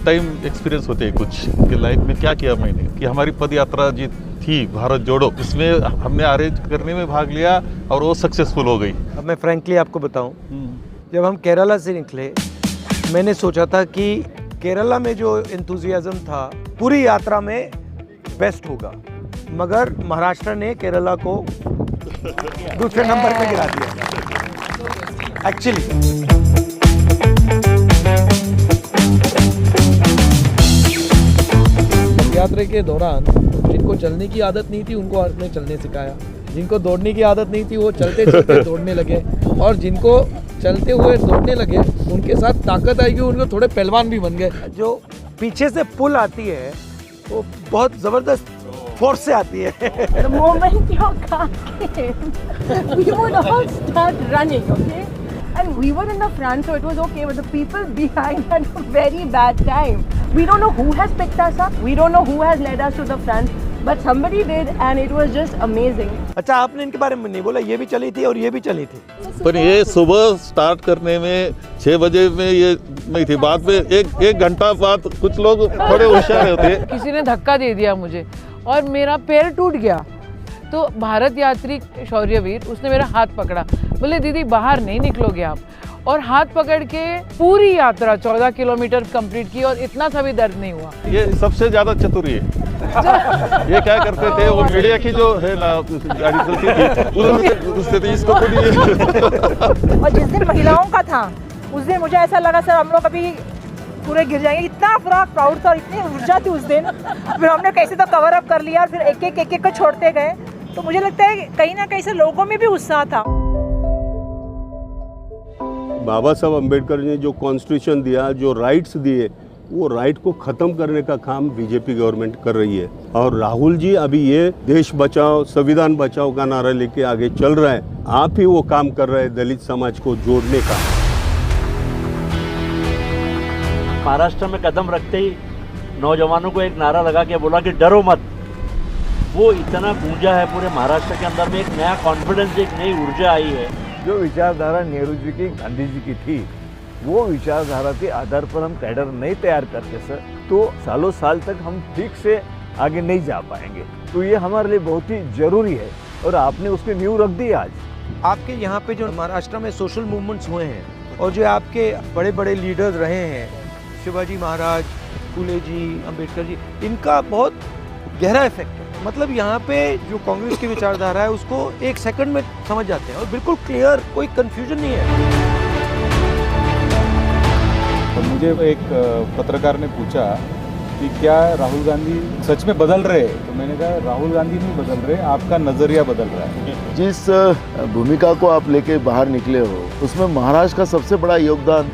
Time experience होते हैं कुछ कि लाइफ में क्या किया मैंने, कि हमारी पद यात्रा जी थी भारत जोड़ो, इसमें हमने अरेंज करने में भाग लिया और वो सक्सेसफुल हो गई। अब मैं फ्रैंकली आपको बताऊं, जब हम केरला से निकले मैंने सोचा था कि केरला में जो एंथुजियाज्म था पूरी यात्रा में बेस्ट होगा, मगर महाराष्ट्र ने केरला को दूसरे नंबर पे गिरा दिया एक्चुअली। यात्रा के दौरान जिनको चलने की आदत नहीं थी उनको आपने चलने सिखाया, जिनको दौड़ने की आदत नहीं थी वो चलते चलते दौड़ने लगे, और जिनको चलते हुए दौड़ने लगे उनके साथ ताकत आएगी, उनको थोड़े पहलवान भी बन गए। जो पीछे से पुल आती है वो बहुत जबरदस्त फोर्स से आती है। The moment your car came, we would all start running, okay? And we were in the front, so it was okay. But the people behind had a very bad time. We don't know who has picked us up. We don't know who has led us to the front. But somebody did, and it was just amazing. अच्छा, आपने इनके बारे में नहीं बोला, ये भी चली थी और ये भी चली थी। पर ये सुबह स्टार्ट करने में 6 बजे में ये नहीं थी, बाद में एक घंटा बाद कुछ लोग थोड़े होशियार होते। किसी ने धक्का दे दिया मुझे और मेरा पैर टूट गया, तो भारत यात्री शौर्यवीर उसने मेरा हाथ पकड़ा, बोले दीदी बाहर नहीं निकलोगे आप, और हाथ पकड़ के पूरी यात्रा 14 किलोमीटर कंप्लीट की और इतना सा भी दर्द नहीं हुआ। ये सबसे ज्यादा चतुर है। ये क्या करते थे, वो मीडिया की जो है ना गाड़ी चलती थी उससे तो इसको खुद। और जिस दिन महिलाओं का था उस दिन मुझे ऐसा लगा सर हम लोग अभी पूरे गिर जाएंगे, इतना पूरा क्राउड था और इतनी ऊर्जा थी उस दिन। फिर हमने कैसे तो कवर अप कर लिया और फिर एक एक को छोड़ते गए, तो मुझे लगता है कहीं ना कहीं से लोगों में भी उत्साह था। बाबा साहब अम्बेडकर ने जो कॉन्स्टिट्यूशन दिया, जो राइट्स दिए, वो राइट को ख़त्म करने का काम बीजेपी गवर्नमेंट कर रही है। और राहुल जी अभी ये देश बचाओ संविधान बचाओ का नारा लेके आगे चल रहा है, आप ही वो काम कर रहे हैं दलित समाज को जोड़ने का। महाराष्ट्र में कदम रखते ही नौजवानों को एक नारा लगा के बोला कि डरो मत। वो इतना गूंजा है पूरे महाराष्ट्र के अंदर में, एक नया कॉन्फिडेंस, एक नई ऊर्जा आई है। जो विचारधारा नेहरू जी की, गांधी जी की थी, वो विचारधारा के आधार पर हम कैडर नहीं तैयार करते सर, तो सालों साल तक हम ठीक से आगे नहीं जा पाएंगे। तो ये हमारे लिए बहुत ही जरूरी है और आपने उसकी नींव रख दी आज। आपके यहाँ पे जो महाराष्ट्र में सोशल मूवमेंट्स हुए हैं और जो आपके बड़े बड़े लीडर्स रहे हैं, शिवाजी महाराज, फूले जी, अम्बेडकर जी, इनका बहुत गहरा इफेक्ट है। मतलब यहाँ पे जो कांग्रेस की विचारधारा है उसको एक सेकंड में समझ जाते हैं और बिल्कुल क्लियर, कोई कंफ्यूजन नहीं है। तो मुझे एक पत्रकार ने पूछा कि क्या राहुल गांधी सच में बदल रहे हैं, तो मैंने कहा राहुल गांधी नहीं बदल रहे, आपका नजरिया बदल रहा है। जिस भूमिका को आप लेके बाहर निकले हो उसमें महाराष्ट्र का सबसे बड़ा योगदान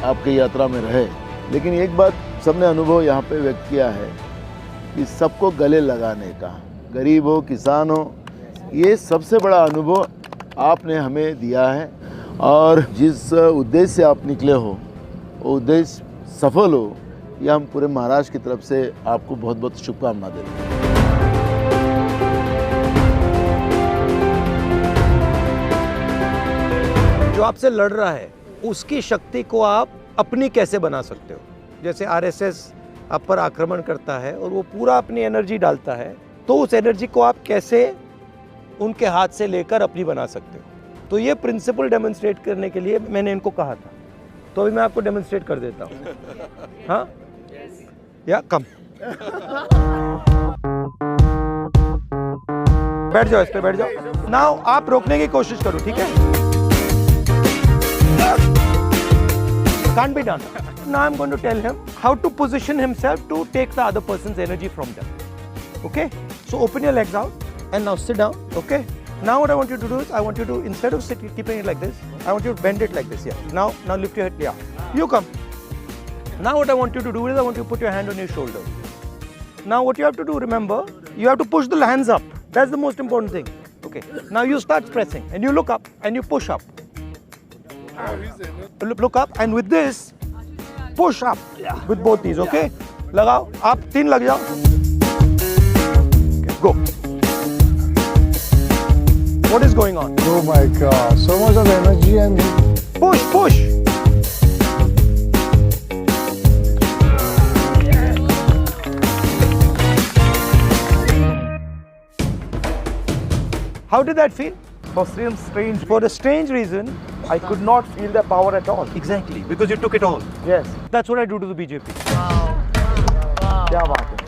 आपकी यात्रा में रहे। लेकिन एक बात सबने अनुभव यहाँ पे व्यक्त किया है कि सबको गले लगाने का, गरीब हो किसान हो, ये सबसे बड़ा अनुभव आपने हमें दिया है। और जिस उद्देश्य से आप निकले हो वो उद्देश्य सफल हो, यह हम पूरे महाराष्ट्र की तरफ से आपको बहुत बहुत शुभकामना देते हैं। जो आपसे लड़ रहा है उसकी शक्ति को आप अपनी कैसे बना सकते हो। जैसे आरएसएस आप पर आक्रमण करता है और वो पूरा अपनी एनर्जी डालता है, तो उस एनर्जी को आप कैसे उनके हाथ से लेकर अपनी बना सकते हो। तो ये प्रिंसिपल डेमोन्स्ट्रेट करने के लिए मैंने इनको कहा था, तो अभी मैं आपको डेमोन्स्ट्रेट कर देता हूँ। हाँ या कम बैठ जाओ, इस पे बैठ जाओ। नाउ आप रोकने की कोशिश करो, ठीक है? Can't be done. Now I'm going to tell him how to position himself to take the other person's energy from them. Okay? So open your legs out and now sit down. Okay? Now what I want you to do is I want you to, instead of keeping it like this, I want you to bend it like this. Yeah. Now lift your head. Yeah. You come. Now what I want you to do is I want you to put your hand on your shoulder. Now what you have to do, remember, you have to push the hands up. That's the most important thing. Okay. Now you start pressing and you look up and you push up. Look up and with this push up with both these. Okay, लगाओ, आप 3 लग जाओ. Okay, go. What is going on? Oh my God, so much of energy and push. How did that feel? For some strange, For a strange reason. I could not feel the power at all. Exactly, because you took it all. Yes. That's what I do to the BJP. क्या बात है